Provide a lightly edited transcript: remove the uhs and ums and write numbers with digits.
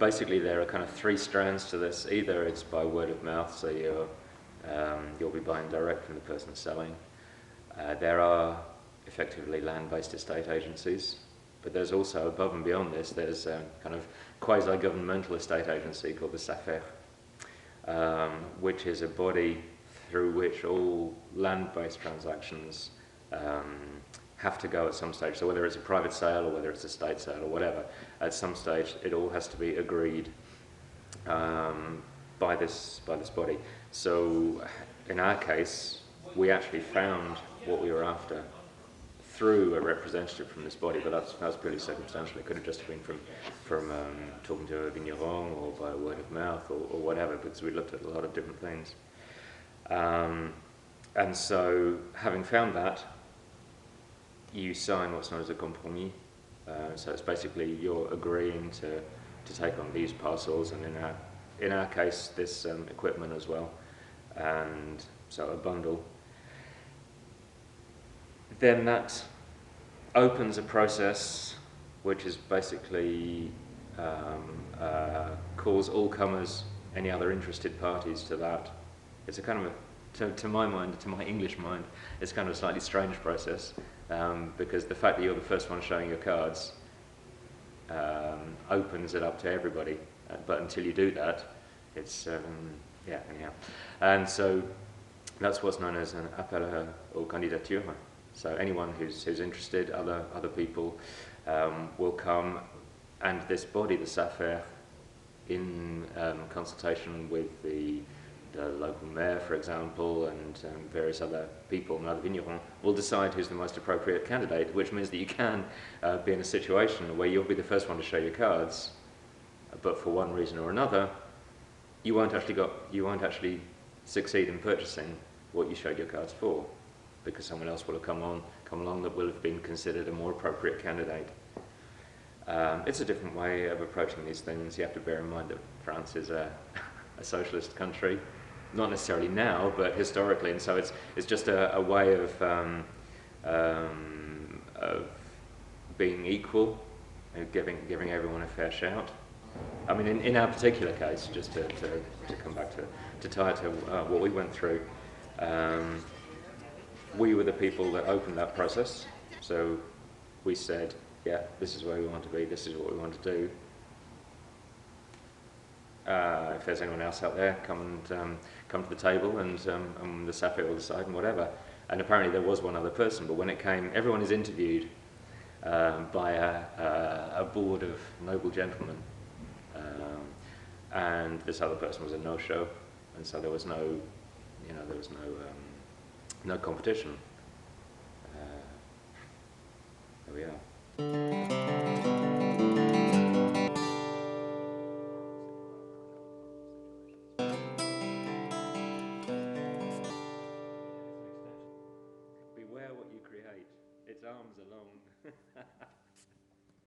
basically there are kind of three strands to this. Either it's by word of mouth, so you'll be buying direct from the person selling. There are effectively land-based estate agencies, but there's also, above and beyond this, there's a kind of quasi-governmental estate agency called the SAFER, which is a body through which all land-based transactions have to go at some stage. So whether it's a private sale or whether it's a state sale or whatever, at some stage it all has to be agreed by this body. So in our case, we actually found what we were after through a representative from this body, but that's purely circumstantial. It could have just been from talking to a vigneron or by word of mouth or whatever, because we looked at a lot of different things. And so, having found that, you sign what's known as a compromis. So it's basically you're agreeing to take on these parcels, and in our case, this equipment as well, and so a bundle. Then that opens a process which is basically calls all comers, any other interested parties to that. It's a kind of, to my mind, to my English mind, it's kind of a slightly strange process, because the fact that you're the first one showing your cards opens it up to everybody, but until you do that, it's, yeah, anyhow. And so that's what's known as an appel aux candidatures. So anyone who's interested, other people will come, and this body, the SAFER, in consultation with the local mayor, for example, and various other people and other vignerons, will decide who's the most appropriate candidate, which means that you can be in a situation where you'll be the first one to show your cards, but for one reason or another, you won't actually succeed in purchasing what you showed your cards for, because someone else will have come along that will have been considered a more appropriate candidate. It's a different way of approaching these things. You have to bear in mind that France is a socialist country, not necessarily now, but historically, and so it's just a way of being equal and giving everyone a fair shout. I mean, in our particular case, just to come back to tie it to what we went through. We were the people that opened that process, so we said, yeah, this is where we want to be, this is what we want to do. If there's anyone else out there, come to the table, and the SAFER will decide and whatever. And apparently there was one other person, but when it came, everyone is interviewed by a board of noble gentlemen, and this other person was a no-show, and so there was no competition. There we are. Beware what you create. Its arms are long.